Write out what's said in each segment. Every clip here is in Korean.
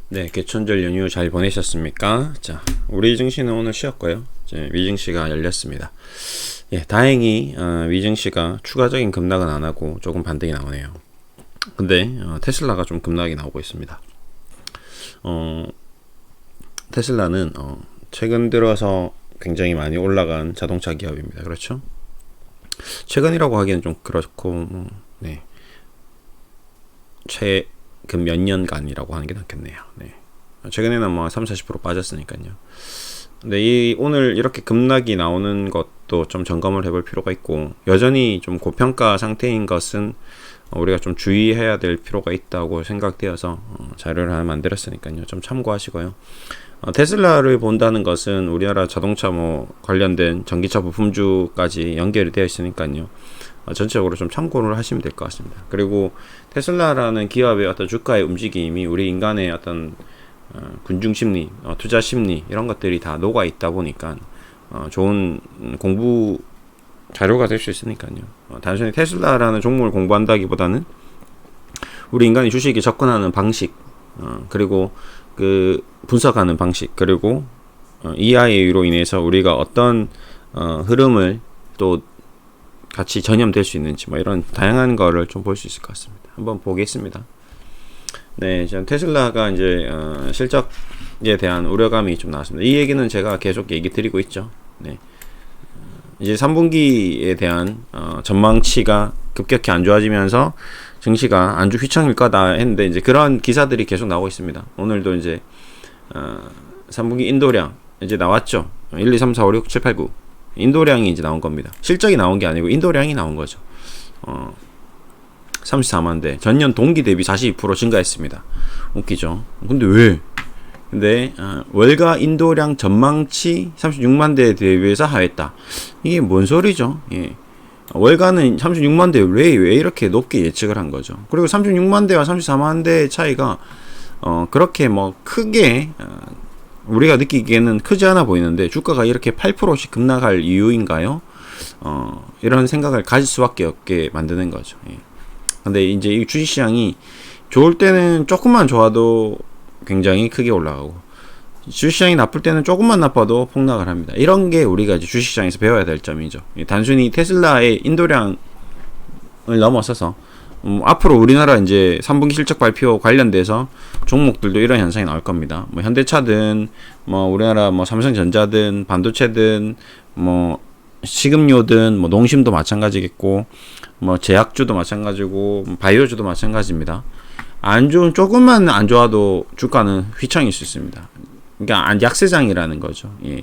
네, 개천절 연휴 잘 보내셨습니까? 자, 우리 증시는 오늘 쉬었고요. 이제 위증시가 열렸습니다. 예, 다행히 위증시가 추가적인 급락은 안 하고 조금 반등이 나오네요. 근데 테슬라가 좀 급락이 나오고 있습니다. 테슬라는 최근 들어서 굉장히 많이 올라간 자동차 기업입니다. 그렇죠? 최근이라고 하기엔 좀 그렇고, 네. 최근 몇 년간이라고 하는 게 낫겠네요. 네. 최근에는 뭐 30-40% 빠졌으니까요. 근데 오늘 이렇게 급락이 나오는 것도 좀 점검을 해볼 필요가 있고, 여전히 좀 고평가 상태인 것은 우리가 좀 주의해야 될 필요가 있다고 생각되어서 자료를 하나 만들었으니까요. 좀 참고하시고요. 테슬라를 본다는 것은 우리나라 자동차 관련된 전기차 부품주까지 연결이 되어 있으니까요. 전체적으로 좀 참고를 하시면 될 것 같습니다. 그리고 테슬라라는 기업의 어떤 주가의 움직임이 우리 인간의 어떤 군중 심리, 투자 심리 이런 것들이 다 녹아 있다 보니까 좋은 공부 자료가 될 수 있으니까요. 단순히 테슬라라는 종목을 공부한다기보다는 우리 인간이 주식에 접근하는 방식, 그리고 그 분석하는 방식, 그리고 EI로 인해서 우리가 어떤 흐름을 또 같이 전염될 수 있는지 이런 다양한 거를 좀 볼 수 있을 것 같습니다. 한번 보겠습니다. 네, 테슬라가 이제 실적에 대한 우려감이 좀 나왔습니다. 이 얘기는 제가 계속 얘기 드리고 있죠. 네. 이제 3분기에 대한 전망치가 급격히 안 좋아지면서 증시가 안주 휘청일 거다 했는데 이제 그런 기사들이 계속 나오고 있습니다. 오늘도 이제 3분기 인도량 이제 나왔죠. 1, 2, 3, 4, 5, 6, 7, 8, 9 인도량이 이제 나온 겁니다. 실적이 나온 게 아니고 인도량이 나온 거죠. 34만 대. 전년 동기 대비 42% 증가했습니다. 웃기죠. 근데 왜? 근데 월가 인도량 전망치 36만 대에 대비해서 하였다. 이게 뭔 소리죠? 예. 월가는 36만 대 왜 이렇게 높게 예측을 한 거죠? 그리고 36만 대와 34만 대의 차이가 그렇게 크게 우리가 느끼기에는 크지 않아 보이는데 주가가 이렇게 8%씩 급락할 이유인가요? 이런 생각을 가질 수밖에 없게 만드는 거죠. 예. 근데 이제 이 주식시장이 좋을 때는 조금만 좋아도 굉장히 크게 올라가고, 주식시장이 나쁠 때는 조금만 나빠도 폭락을 합니다. 이런 게 우리가 이제 주식시장에서 배워야 될 점이죠. 단순히 테슬라의 인도량을 넘어서서 앞으로 우리나라 이제 3분기 실적 발표 관련돼서 종목들도 이런 현상이 나올 겁니다. 현대차든 우리나라 삼성전자든 반도체든 식음료든 농심도 마찬가지겠고 제약주도 마찬가지고 바이오주도 마찬가지입니다. 조금만 안 좋아도 주가는 휘청일 수 있습니다. 그러니까 약세장이라는 거죠. 예.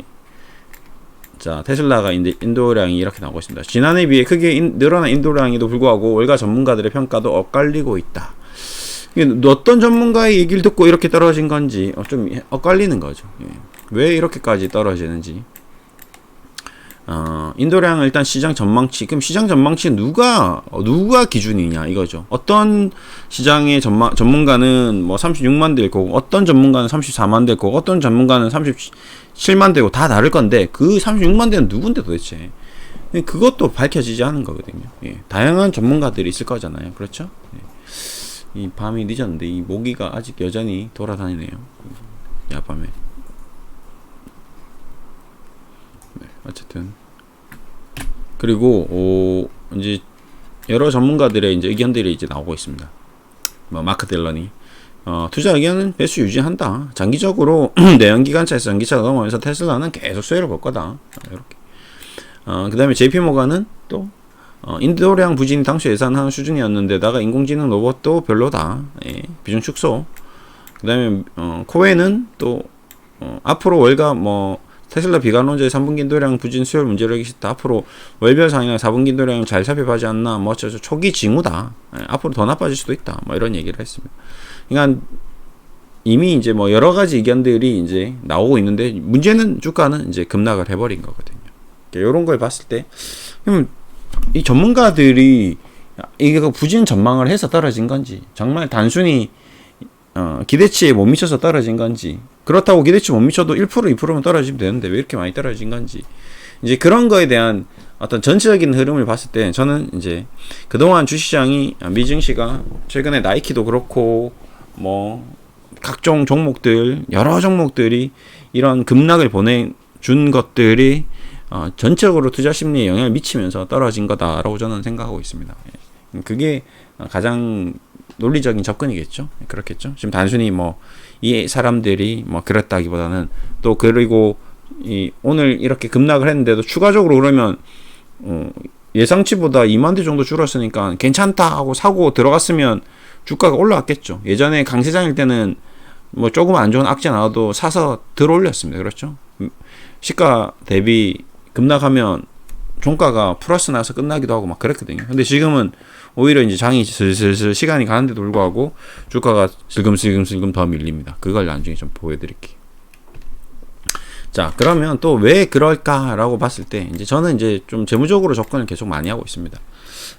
자, 테슬라가 인도량이 이렇게 나오고 있습니다. 지난해에 비해 크게 늘어난 인도량에도 불구하고 월가 전문가들의 평가도 엇갈리고 있다. 어떤 전문가의 얘기를 듣고 이렇게 떨어진 건지 좀 엇갈리는 거죠. 예. 왜 이렇게까지 떨어지는지. 인도량은 일단 시장 전망치. 그럼 시장 전망치 누가 기준이냐 이거죠. 어떤 시장의 전문가는 36만 대일 거고, 어떤 전문가는 34만 대일 거고, 어떤 전문가는 37만 대고 다 다를 건데 그 36만 대는 누군데 도대체? 그것도 밝혀지지 않은 거거든요. 예. 다양한 전문가들이 있을 거잖아요. 그렇죠? 예. 이 밤이 늦었는데 이 모기가 아직 여전히 돌아다니네요. 야밤에. 어쨌든 그리고 이제 여러 전문가들의 이제 의견들이 이제 나오고 있습니다. 마크 델런이 투자 의견은 배수 유지한다. 장기적으로 내연기관차에서 전기차가 넘어오면서 테슬라는 계속 수혜를 볼 거다. 이렇게. 그다음에 JP 모건은 또 인도량 부진이 당초 예상한 수준이었는데다가 인공지능 로봇도 별로다. 예, 비중 축소. 그다음에 코웨는 또 앞으로 월가 테슬라 비관론자의 3분기 인도량 부진 수요일 문제를 있다. 앞으로 월별 상이나 4분기 인도량을 잘 살펴보지 않나. 초기 징후다. 앞으로 더 나빠질 수도 있다. 이런 얘기를 했습니다. 그러니까 이미 이제 여러 가지 의견들이 이제 나오고 있는데 문제는 주가는 이제 급락을 해버린 거거든요. 이런 걸 봤을 때, 그럼 이 전문가들이 이게 부진 전망을 해서 떨어진 건지, 정말 단순히 기대치에 못 미쳐서 떨어진 건지, 그렇다고 기대치 못 미쳐도 1% 2%만 떨어지면 되는데 왜 이렇게 많이 떨어진 건지, 이제 그런 거에 대한 어떤 전체적인 흐름을 봤을 때 저는 이제 그동안 주시장이 미증시가 최근에 나이키도 그렇고 뭐 각종 종목들 여러 종목들이 이런 급락을 보내준 것들이 전체적으로 투자 심리에 영향을 미치면서 떨어진 거다라고 저는 생각하고 있습니다. 그게 가장 논리적인 접근이겠죠. 그렇겠죠. 지금 단순히 뭐 이 사람들이 뭐 그랬다기보다는 또 그리고 오늘 이렇게 급락을 했는데도 추가적으로 그러면 예상치보다 2만 대 정도 줄었으니까 괜찮다 하고 사고 들어갔으면 주가가 올라왔겠죠. 예전에 강세장일 때는 뭐 조금 안 좋은 악재 나와도 사서 들어 올렸습니다. 그렇죠. 시가 대비 급락하면 종가가 플러스 나서 끝나기도 하고 막 그랬거든요. 근데 지금은 오히려 이제 장이 슬슬 시간이 가는데도 불구하고 주가가 슬금슬금 더 밀립니다. 그걸 나중에 좀 보여드릴게요. 자, 그러면 또 왜 그럴까라고 봤을 때 이제 저는 이제 좀 재무적으로 접근을 계속 많이 하고 있습니다.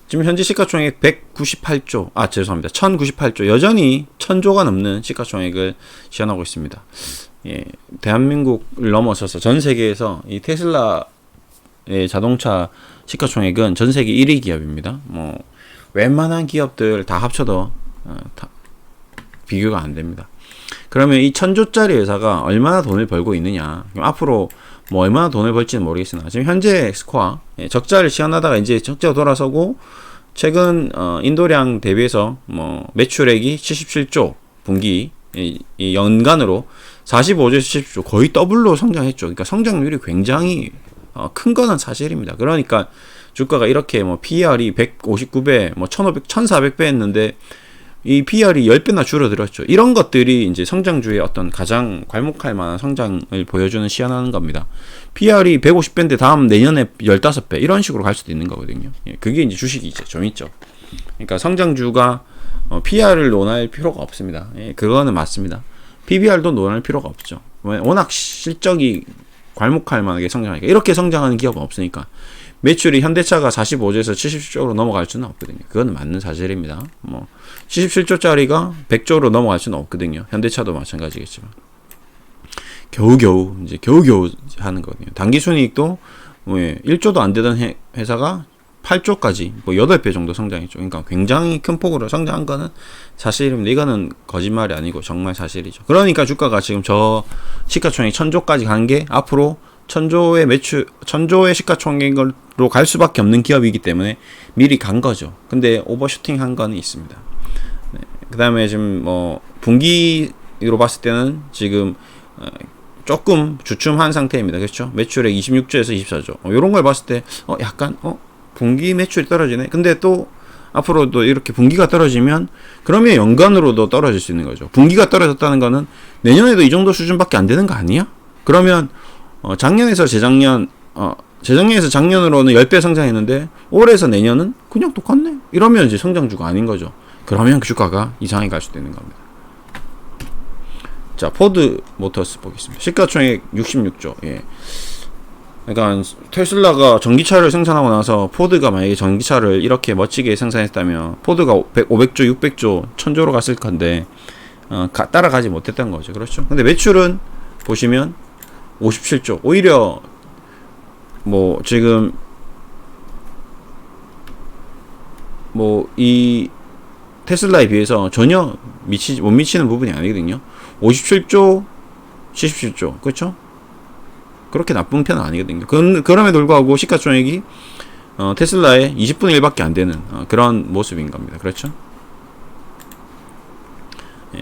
지금 현재 시가총액 198조, 죄송합니다. 1098조, 여전히 1000조가 넘는 시가총액을 시현하고 있습니다. 예, 대한민국을 넘어서서 전 세계에서 이 테슬라의 자동차 시가총액은 전 세계 1위 기업입니다. 뭐 웬만한 기업들 다 합쳐도 비교가 안 됩니다. 그러면 이 1000조짜리 회사가 얼마나 돈을 벌고 있느냐? 앞으로 뭐 얼마나 돈을 벌지는 모르겠으나 지금 현재 스코어 적자를 시현하다가 이제 적자가 돌아서고 최근 인도량 대비해서 뭐 매출액이 77조 분기 이 연간으로 45조에서 70조 거의 더블로 성장했죠. 그러니까 성장률이 굉장히 큰 거는 사실입니다. 그러니까 주가가 이렇게 뭐 PER이 159배, 뭐 1400배 했는데 이 PER이 10배나 줄어들었죠. 이런 것들이 이제 성장주의 어떤 가장 괄목할 만한 성장을 보여주는 시현하는 겁니다. PER이 150배인데 다음 내년에 15배 이런 식으로 갈 수도 있는 거거든요. 그게 이제 주식이 이제 좀 있죠. 그러니까 성장주가 PER을 논할 필요가 없습니다. 그거는 맞습니다. PBR도 논할 필요가 없죠. 워낙 실적이 괄목할 만하게 성장하니까 이렇게 성장하는 기업은 없으니까 매출이 현대차가 45조에서 70조로 넘어갈 수는 없거든요. 그건 맞는 사실입니다. 뭐 77조짜리가 100조로 넘어갈 수는 없거든요. 현대차도 마찬가지겠지만 겨우겨우 하는 거거든요. 단기순이익도 뭐 1조도 안 되던 회사가 8조까지 뭐 8배 정도 성장했죠. 그러니까 굉장히 큰 폭으로 성장한 거는 사실입니다. 이거는 거짓말이 아니고 정말 사실이죠. 그러니까 주가가 지금 저 시가총액 1000조까지 간 게 앞으로 1000조의 시가총액으로 갈 수밖에 없는 기업이기 때문에 미리 간 거죠. 근데 오버슈팅 한 거는 있습니다. 네. 그 다음에 지금 뭐 분기로 봤을 때는 지금 조금 주춤한 상태입니다. 그렇죠? 매출액 26조에서 24조. 이런 걸 봤을 때 약간 분기 매출이 떨어지네. 근데 또 앞으로도 이렇게 분기가 떨어지면 그러면 연간으로도 떨어질 수 있는 거죠. 분기가 떨어졌다는 거는 내년에도 이 정도 수준밖에 안 되는 거 아니야? 그러면 작년에서 재작년에서 작년으로는 10배 성장했는데 올해에서 내년은 그냥 똑같네. 이러면 이제 성장주가 아닌 거죠. 그러면 그 주가가 이상하게 갈 수도 있는 겁니다. 자, 포드 모터스 보겠습니다. 시가총액 66조. 예. 그러니까 테슬라가 전기차를 생산하고 나서 포드가 만약에 전기차를 이렇게 멋지게 생산했다면 포드가 500조, 600조, 1000조로 갔을 건데 따라가지 못했던 거죠. 그렇죠? 근데 매출은 보시면 57조. 오히려 뭐 지금 뭐 이 테슬라에 비해서 전혀 못 미치는 부분이 아니거든요. 57조, 77조. 그렇죠? 그렇게 나쁜 편은 아니거든요. 그럼에도 불구하고 시가총액이 테슬라의 20분의 1밖에 안 되는 그런 모습인 겁니다. 그렇죠? 예.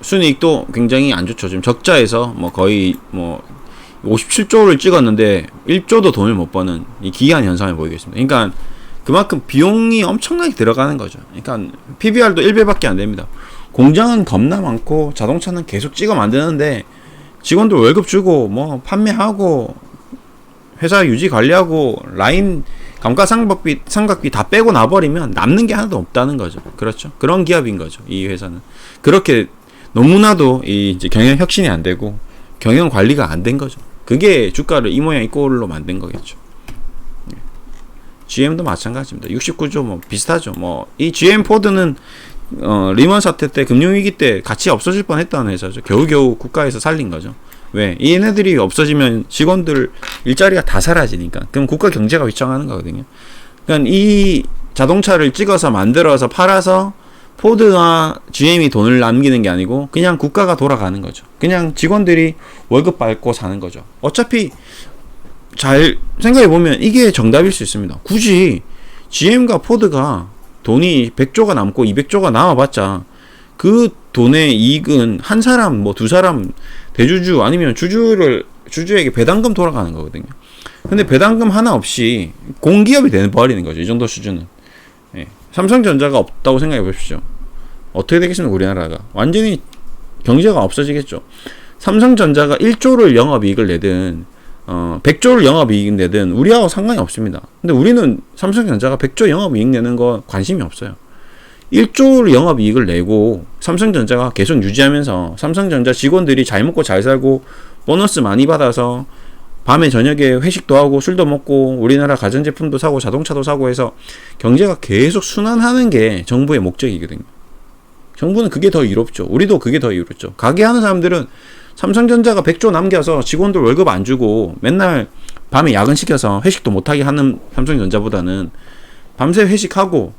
순이익도 굉장히 안 좋죠. 지금 적자에서 뭐 거의 뭐 57조를 찍었는데 1조도 돈을 못 버는 이 기이한 현상을 보이겠습니다. 그러니까 그만큼 비용이 엄청나게 들어가는 거죠. 그러니까 PBR도 1배밖에 안 됩니다. 공장은 겁나 많고 자동차는 계속 찍어 만드는데 직원들 월급 주고 뭐 판매하고 회사 유지 관리하고 라인 감가상각비 다 빼고 나버리면 남는 게 하나도 없다는 거죠. 그렇죠? 그런 기업인 거죠. 이 회사는 그렇게 너무나도 이제 경영 혁신이 안 되고 경영 관리가 안 된 거죠. 그게 주가를 이 모양 이 꼴로 만든 거겠죠. GM도 마찬가지입니다. 69조 뭐 비슷하죠. 뭐 이 GM 포드는 리먼 사태 때 금융위기 때 같이 없어질 뻔했다는 회사죠. 겨우겨우 국가에서 살린 거죠. 왜? 얘네들이 없어지면 직원들 일자리가 다 사라지니까. 그럼 국가 경제가 휘청하는 거거든요. 그러니까 이 자동차를 찍어서 만들어서 팔아서 포드와 GM이 돈을 남기는 게 아니고 그냥 국가가 돌아가는 거죠. 그냥 직원들이 월급 받고 사는 거죠. 어차피 잘 생각해 보면 이게 정답일 수 있습니다. 굳이 GM과 포드가 돈이 100조가 남고 200조가 남아봤자 그 돈의 이익은 한 사람 뭐 두 사람 대주주 아니면 주주에게 배당금 돌아가는 거거든요. 근데 배당금 하나 없이 공기업이 돼버리는 거죠. 이 정도 수준은. 예. 삼성전자가 없다고 생각해 보십시오. 어떻게 되겠습니까? 우리나라가 완전히 경제가 없어지겠죠. 삼성전자가 1조를 영업이익을 내든 100조를 영업이익 내든 우리하고 상관이 없습니다. 근데 우리는 삼성전자가 100조 영업이익 내는 거 관심이 없어요. 1조를 영업이익을 내고 삼성전자가 계속 유지하면서 삼성전자 직원들이 잘 먹고 잘 살고 보너스 많이 받아서 밤에 저녁에 회식도 하고 술도 먹고 우리나라 가전제품도 사고 자동차도 사고 해서 경제가 계속 순환하는 게 정부의 목적이거든요. 정부는 그게 더 이롭죠. 우리도 그게 더 이롭죠. 가게 하는 사람들은 삼성전자가 100조 남겨서 직원들 월급 안 주고 맨날 밤에 야근시켜서 회식도 못하게 하는 삼성전자보다는 밤새 회식하고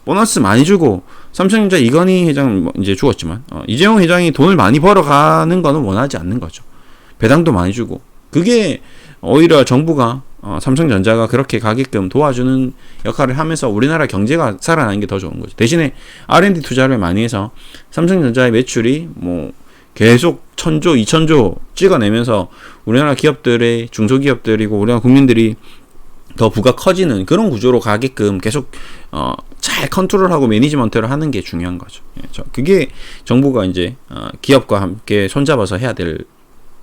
보너스 많이 주고 삼성전자 이건희 회장 이제 죽었지만 이재용 회장이 돈을 많이 벌어가는 거는 원하지 않는 거죠. 배당도 많이 주고 그게 오히려 정부가 삼성전자가 그렇게 가게끔 도와주는 역할을 하면서 우리나라 경제가 살아나는 게 더 좋은 거죠. 대신에 R&D 투자를 많이 해서 삼성전자의 매출이 뭐 계속 1000조, 2000조 찍어내면서 우리나라 기업들의 중소기업들이고 우리나라 국민들이 더 부가 커지는 그런 구조로 가게끔 계속 잘 컨트롤하고 매니지먼트를 하는 게 중요한 거죠. 그게 정부가 이제 기업과 함께 손잡아서 해야 될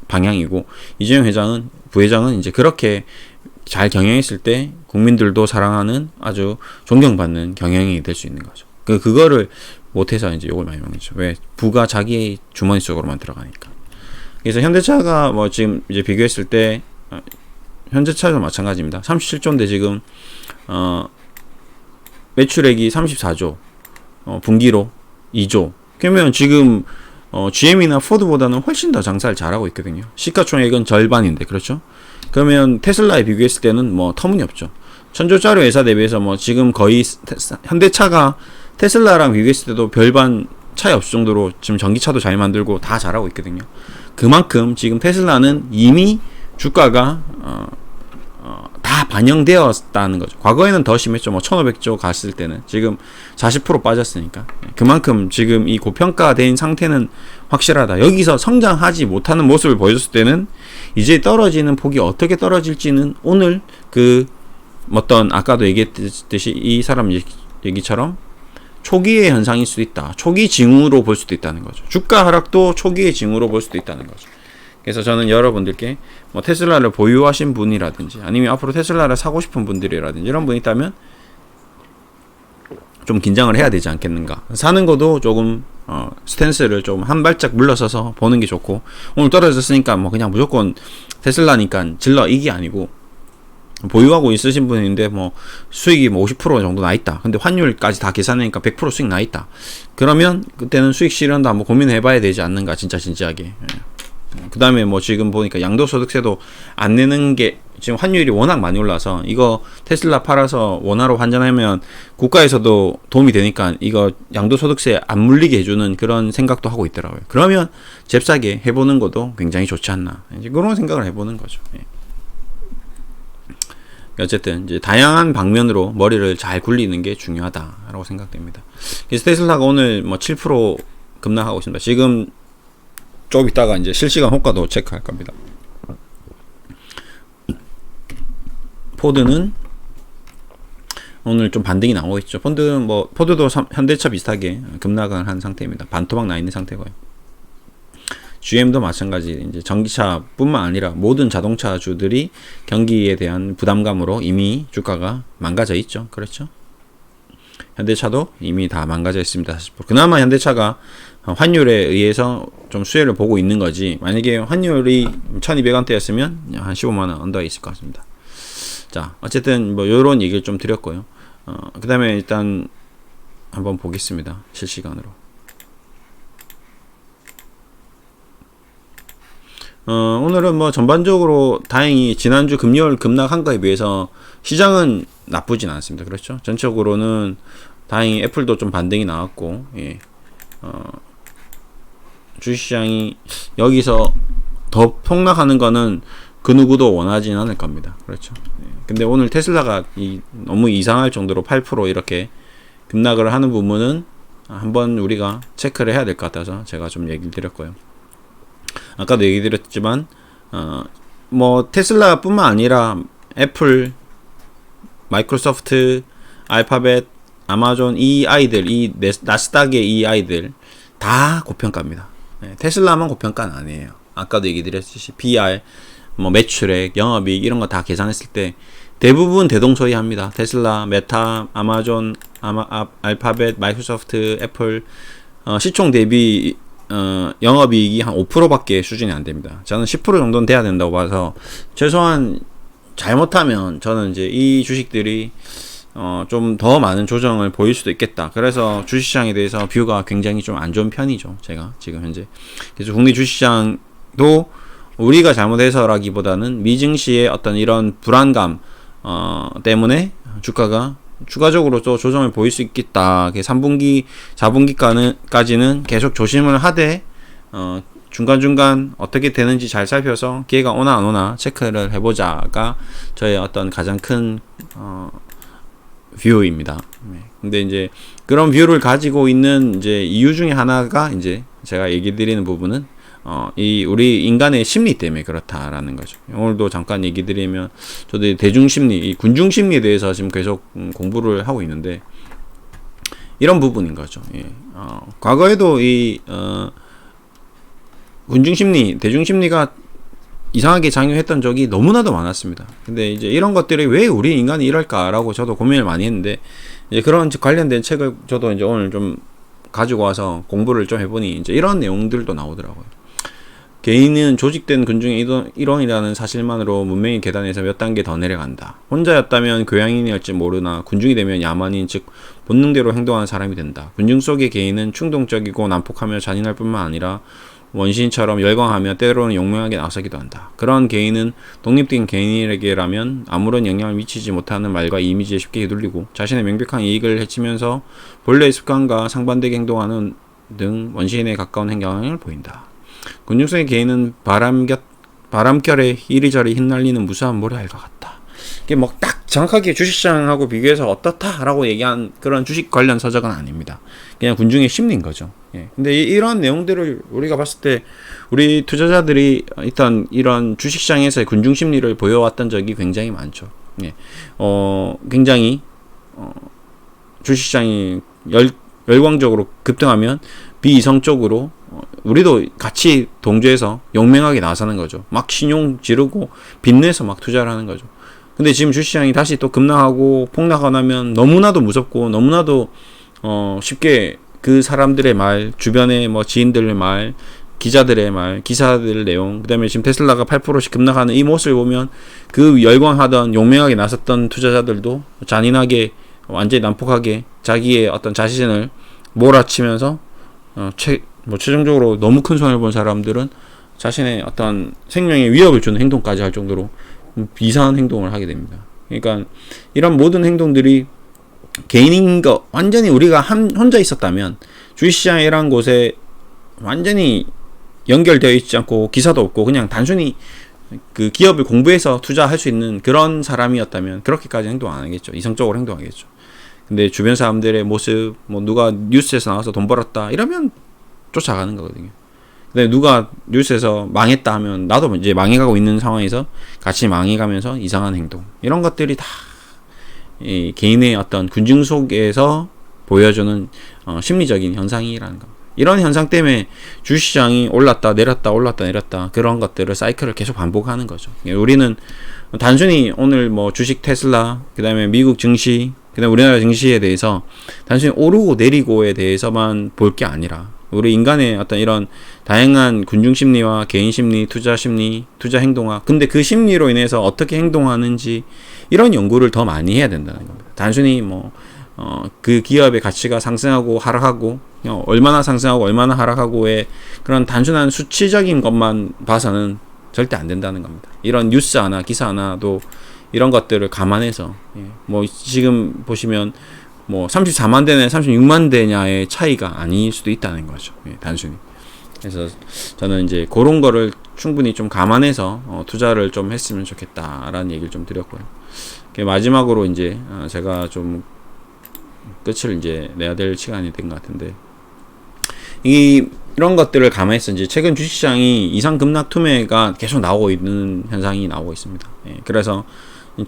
방향이고 이재용 회장은 부회장은 이제 그렇게 잘 경영했을 때 국민들도 사랑하는 아주 존경받는 경영이 될 수 있는 거죠. 그거를 못해서 이제 욕을 많이 먹죠. 왜? 부가 자기 주머니 속으로만 들어가니까. 그래서 현대차가 뭐 지금 이제 비교했을 때 현대차도 마찬가지입니다. 37조인데 지금 매출액이 34조, 분기로 2조. 그러면 지금 GM이나 포드보다는 훨씬 더 장사를 잘하고 있거든요. 시가총액은 절반인데 그렇죠? 그러면 테슬라에 비교했을 때는 뭐 터무니없죠. 1000조짜리 회사 대비해서 뭐 지금 거의 현대차가 테슬라랑 비교했을 때도 별반 차이 없을 정도로 지금 전기차도 잘 만들고 다 잘하고 있거든요. 그만큼 지금 테슬라는 이미 주가가 다 반영되었다는 거죠. 과거에는 더 심했죠. 뭐 1500조 갔을 때는 지금 40% 빠졌으니까 그만큼 지금 이 고평가된 상태는 확실하다. 여기서 성장하지 못하는 모습을 보여줬을 때는 이제 떨어지는 폭이 어떻게 떨어질지는 오늘 어떤 아까도 얘기했듯이 이 사람 얘기처럼 초기의 현상일 수도 있다. 초기 징후로 볼 수도 있다는 거죠. 주가 하락도 초기의 징후로 볼 수도 있다는 거죠. 그래서 저는 여러분들께 뭐 테슬라를 보유하신 분이라든지 아니면 앞으로 테슬라를 사고 싶은 분들이라든지 이런 분이 있다면 좀 긴장을 해야 되지 않겠는가. 사는 것도 조금 스탠스를 좀 한 발짝 물러서서 보는 게 좋고 오늘 떨어졌으니까 뭐 그냥 무조건 테슬라니까 질러 이게 아니고 보유하고 있으신 분인데 뭐 수익이 뭐 50% 정도 나 있다. 근데 환율까지 다 계산하니까 100% 수익 나 있다. 그러면 그때는 수익 실현도 한번 고민해 봐야 되지 않는가. 진지하게. 그 다음에 뭐 지금 보니까 양도소득세도 안 내는 게 지금 환율이 워낙 많이 올라서 이거 테슬라 팔아서 원화로 환전하면 국가에서도 도움이 되니까 이거 양도소득세 안 물리게 해주는 그런 생각도 하고 있더라고요. 그러면 잽싸게 해보는 것도 굉장히 좋지 않나. 이제 그런 생각을 해보는 거죠. 어쨌든 이제 다양한 방면으로 머리를 잘 굴리는 게 중요하다라고 생각됩니다. 그래서 테슬라가 오늘 뭐 7% 급락하고 있습니다. 지금 좀 이따가 이제 실시간 호가도 체크할 겁니다. 포드는 오늘 좀 반등이 나오고 있죠. 포드도 현대차 비슷하게 급락을 한 상태입니다. 반토막 나 있는 상태고요. GM도 마찬가지. 이제 전기차뿐만 아니라 모든 자동차주들이 경기에 대한 부담감으로 이미 주가가 망가져 있죠. 그렇죠? 현대차도 이미 다 망가져 있습니다. 그나마 현대차가 환율에 의해서 좀 수혜를 보고 있는 거지. 만약에 환율이 1200원대였으면 한 15만원 언더에 있을 것 같습니다. 자, 어쨌든 뭐 요런 얘기를 좀 드렸고요. 그 다음에 일단 한번 보겠습니다. 실시간으로. 오늘은 뭐 전반적으로 다행히 지난주 금요일 급락한 거에 비해서 시장은 나쁘진 않습니다. 그렇죠? 전적으로는 다행히 애플도 좀 반등이 나왔고, 예. 주식시장이 여기서 더 폭락하는 거는 그 누구도 원하진 않을 겁니다. 그렇죠? 예. 근데 오늘 테슬라가 너무 이상할 정도로 8% 이렇게 급락을 하는 부분은 한번 우리가 체크를 해야 될 것 같아서 제가 좀 얘기를 드렸고요. 아까도 얘기 드렸지만 뭐 테슬라뿐만 아니라 애플, 마이크로소프트, 알파벳, 아마존 이 아이들, 이 나스닥의 이 아이들 다 고평가입니다. 네, 테슬라만 고평가는 아니에요. 아까도 얘기 드렸듯이 PR, 뭐 매출액, 영업이익 이런 거 다 계산했을 때 대부분 대동소이합니다. 테슬라, 메타, 아마존, 알파벳, 마이크로소프트, 애플 시총 대비 영업이익이 한 5%밖에 수준이 안 됩니다. 저는 10% 정도는 돼야 된다고 봐서 최소한 잘못하면 저는 이제 이 주식들이 좀 더 많은 조정을 보일 수도 있겠다. 그래서 주식시장에 대해서 뷰가 굉장히 좀 안 좋은 편이죠. 제가 지금 현재. 그래서 국내 주식시장도 우리가 잘못해서라기보다는 미증시의 어떤 이런 불안감 때문에 주가가 추가적으로 또 조정을 보일 수 있겠다. 3분기, 4분기까지는 계속 조심을 하되 중간중간 어떻게 되는지 잘 살펴서 기회가 오나 안 오나 체크를 해보자가 저의 어떤 가장 큰 뷰입니다. 근데 이제 그런 뷰를 가지고 있는 이제 이유 중에 하나가 이제 제가 얘기 드리는 부분은 이 우리 인간의 심리 때문에 그렇다라는 거죠. 오늘도 잠깐 얘기 드리면 저도 대중심리, 이 군중심리에 대해서 지금 계속 공부를 하고 있는데 이런 부분인 거죠. 예. 과거에도 이 군중심리, 대중심리가 이상하게 작용했던 적이 너무나도 많았습니다. 근데 이제 이런 것들이 왜 우리 인간이 이럴까라고 저도 고민을 많이 했는데 이제 그런 관련된 책을 저도 이제 오늘 좀 가지고 와서 공부를 좀 해보니 이제 이런 내용들도 나오더라고요. 개인은 조직된 군중의 일원이라는 사실만으로 문명의 계단에서 몇 단계 더 내려간다. 혼자였다면 교양인이었지 모르나 군중이 되면 야만인 즉 본능대로 행동하는 사람이 된다. 군중 속의 개인은 충동적이고 난폭하며 잔인할 뿐만 아니라 원시인처럼 열광하며 때로는 용맹하게 나서기도 한다. 그런 개인은 독립된 개인에게라면 아무런 영향을 미치지 못하는 말과 이미지에 쉽게 휘둘리고 자신의 명백한 이익을 해치면서 본래의 습관과 상반되게 행동하는 등 원시인에 가까운 행동을 보인다. 군중성의 개인은 바람결에 이리저리 흩날리는 무수한 모래알과 같다. 이게 뭐 딱 정확하게 주식시장하고 비교해서 어떻다라고 얘기한 그런 주식 관련 서적은 아닙니다. 그냥 군중의 심리인 거죠. 예. 근데 이런 내용들을 우리가 봤을 때 우리 투자자들이 일단 이런 주식시장에서의 군중 심리를 보여왔던 적이 굉장히 많죠. 예. 굉장히 주식시장이 열광적으로 급등하면 비이성적으로 우리도 같이 동조해서 용맹하게 나서는 거죠. 막 신용 지르고 빚내서 막 투자를 하는 거죠. 근데 지금 주식시장이 다시 또 급락하고 폭락하고 나면 너무나도 무섭고 너무나도 쉽게 그 사람들의 말, 주변의 뭐 지인들의 말, 기자들의 말, 기사들 내용, 그 다음에 지금 테슬라가 8%씩 급락하는 이 모습을 보면 그 열광하던 용맹하게 나섰던 투자자들도 잔인하게 완전히 난폭하게 자기의 어떤 자신을 몰아치면서 최종적으로 너무 큰 손해를 본 사람들은 자신의 어떤 생명에 위협을 주는 행동까지 할 정도로 이상한 행동을 하게 됩니다. 그러니까 이런 모든 행동들이 개인인 거 완전히 우리가 혼자 있었다면 주식시장이라는 곳에 완전히 연결되어 있지 않고 기사도 없고 그냥 단순히 그 기업을 공부해서 투자할 수 있는 그런 사람이었다면 그렇게까지 행동 안 하겠죠. 이성적으로 행동하겠죠. 근데 주변 사람들의 모습, 뭐 누가 뉴스에서 나와서 돈 벌었다 이러면 쫓아가는 거거든요. 근데 누가 뉴스에서 망했다 하면 나도 이제 망해가고 있는 상황에서 같이 망해가면서 이상한 행동 이런 것들이 다 이 개인의 어떤 군중 속에서 보여주는 심리적인 현상이라는 겁니다. 이런 현상 때문에 주식시장이 올랐다 내렸다 올랐다 내렸다 그런 것들을 사이클을 계속 반복하는 거죠. 우리는 단순히 오늘 뭐 주식 테슬라 그 다음에 미국 증시 그 다음에 우리나라 증시에 대해서 단순히 오르고 내리고에 대해서만 볼 게 아니라 우리 인간의 어떤 이런 다양한 군중 심리와 개인 심리, 투자 심리, 투자 행동학 근데 그 심리로 인해서 어떻게 행동하는지 이런 연구를 더 많이 해야 된다는 겁니다. 단순히 그 기업의 가치가 상승하고 하락하고 얼마나 상승하고 얼마나 하락하고의 그런 단순한 수치적인 것만 봐서는 절대 안 된다는 겁니다. 이런 뉴스 하나, 기사 하나도 이런 것들을 감안해서 뭐 지금 보시면 뭐 34만 대냐 36만 대냐의 차이가 아닐 수도 있다는 거죠. 단순히. 그래서 저는 이제 그런 거를 충분히 좀 감안해서 투자를 좀 했으면 좋겠다라는 얘기를 좀 드렸고요. 마지막으로 이제 제가 좀 끝을 이제 내야 될 시간이 된 것 같은데, 이런 것들을 감안해서 이제 최근 주식시장이 이상 급락 투매가 계속 나오고 있는 현상이 나오고 있습니다. 그래서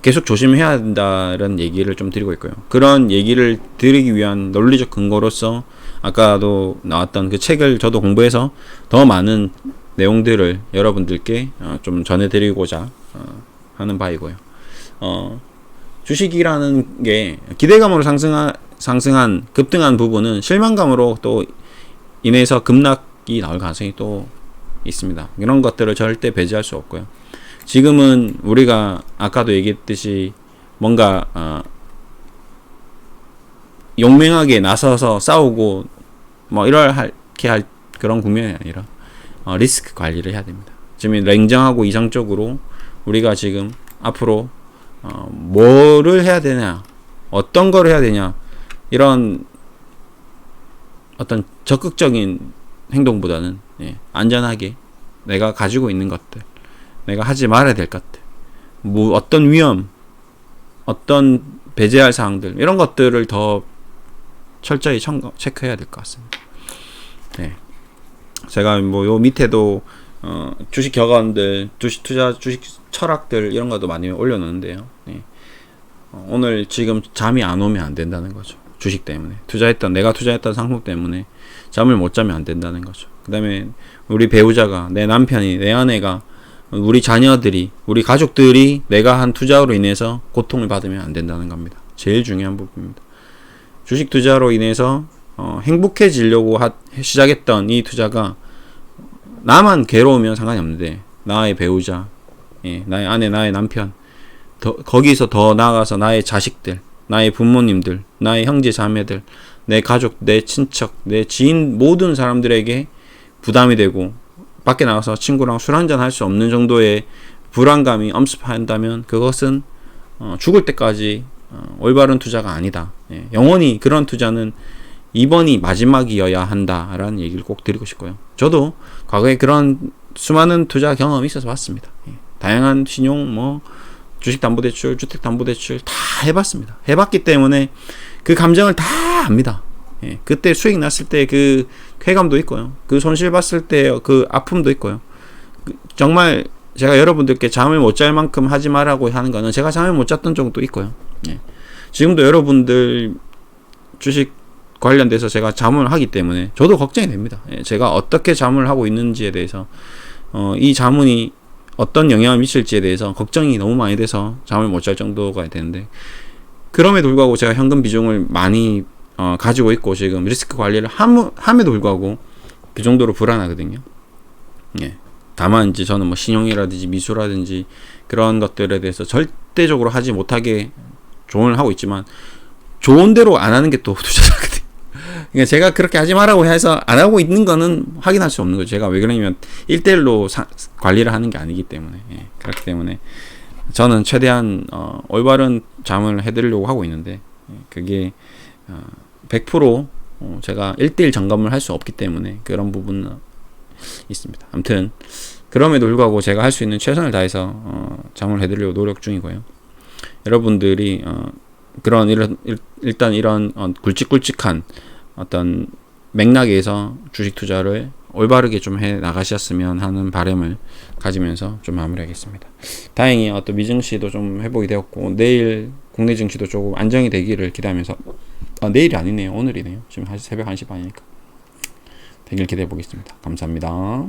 계속 조심해야 한다는 얘기를 좀 드리고 있고요. 그런 얘기를 드리기 위한 논리적 근거로서 아까도 나왔던 그 책을 저도 공부해서 더 많은 내용들을 여러분들께 좀 전해드리고자 하는 바이고요. 주식이라는 게 기대감으로 상승한 급등한 부분은 실망감으로 또 인해서 급락이 나올 가능성이 또 있습니다. 이런 것들을 절대 배제할 수 없고요. 지금은 우리가 아까도 얘기했듯이 뭔가 용맹하게 나서서 싸우고 뭐 이렇게 할 그런 국면이 아니라 리스크 관리를 해야 됩니다. 지금 냉정하고 이성적으로 우리가 지금 앞으로 뭐를 해야 되냐, 어떤 걸 해야 되냐, 이런 어떤 적극적인 행동보다는 안전하게 내가 가지고 있는 것들, 내가 하지 말아야 될 것들, 뭐 어떤 위험, 어떤 배제할 사항들, 이런 것들을 더 철저히 체크해야 될 것 같습니다. 제가 뭐 요 밑에도 주식 격언들, 주식 투자, 주식 철학들 이런 것도 많이 올려놓는데요. 오늘 지금 잠이 안 오면 안 된다는 거죠. 주식 때문에 내가 투자했던 상품 때문에 잠을 못 자면 안 된다는 거죠. 그 다음에 우리 배우자가, 내 남편이, 내 아내가, 우리 자녀들이, 우리 가족들이 내가 한 투자로 인해서 고통을 받으면 안 된다는 겁니다. 제일 중요한 부분입니다. 주식 투자로 인해서 행복해지려고 시작했던 이 투자가 나만 괴로우면 상관이 없는데 나의 배우자, 나의 아내, 나의 남편, 거기서 더 나아가서 나의 자식들, 나의 부모님들, 나의 형제 자매들, 내 가족, 내 친척, 내 지인 모든 사람들에게 부담이 되고 밖에 나가서 친구랑 술 한잔 할 수 없는 정도의 불안감이 엄습한다면 그것은 죽을 때까지 올바른 투자가 아니다. 영원히 그런 투자는 이번이 마지막이어야 한다라는 얘기를 꼭 드리고 싶고요. 저도 과거에 그런 수많은 투자 경험이 있어서 봤습니다. 다양한 신용, 뭐 주식담보대출, 주택담보대출 다 해봤습니다. 해봤기 때문에 그 감정을 다 압니다. 그때 수익 났을 때 그 쾌감도 있고요. 그 손실 봤을 때 그 아픔도 있고요. 정말 제가 여러분들께 잠을 못 잘 만큼 하지 말라고 하는 거는 제가 잠을 못 잤던 적도 있고요. 지금도 여러분들 주식 관련돼서 제가 자문을 하기 때문에 저도 걱정이 됩니다. 제가 어떻게 자문을 하고 있는지에 대해서 이 자문이 어떤 영향을 미칠지에 대해서 걱정이 너무 많이 돼서 잠을 못 잘 정도가 되는데, 그럼에도 불구하고 제가 현금 비중을 많이 가지고 있고 지금 리스크 관리를 함에도 불구하고 그 정도로 불안하거든요. 다만 이제 저는 뭐 신용이라든지 미수라든지 그런 것들에 대해서 절대적으로 하지 못하게 조언을 하고 있지만 좋은 대로 안 하는 게 또 투자거든요. 그러니까 제가 그렇게 하지 말라고 해서 안 하고 있는 거는 확인할 수 없는 거죠. 제가 왜 그러냐면 1대1로 관리를 하는 게 아니기 때문에. 그렇기 때문에 저는 최대한 올바른 자문을 해드리려고 하고 있는데 그게 100% 제가 1대1 점검을 할 수 없기 때문에 그런 부분은 있습니다. 아무튼 그럼에도 불구하고 제가 할 수 있는 최선을 다해서 자문을 해드리려고 노력 중이고요. 여러분들이 일단 이런 굵직굵직한 어떤 맥락에서 주식 투자를 올바르게 좀 해 나가셨으면 하는 바람을 가지면서 좀 마무리하겠습니다. 다행히 어떤 미증시도 좀 회복이 되었고 내일 국내 증시도 조금 안정이 되기를 기대하면서 내일이 아니네요. 오늘이네요. 지금 새벽 1시 반이니까 되길 기대해 보겠습니다. 감사합니다.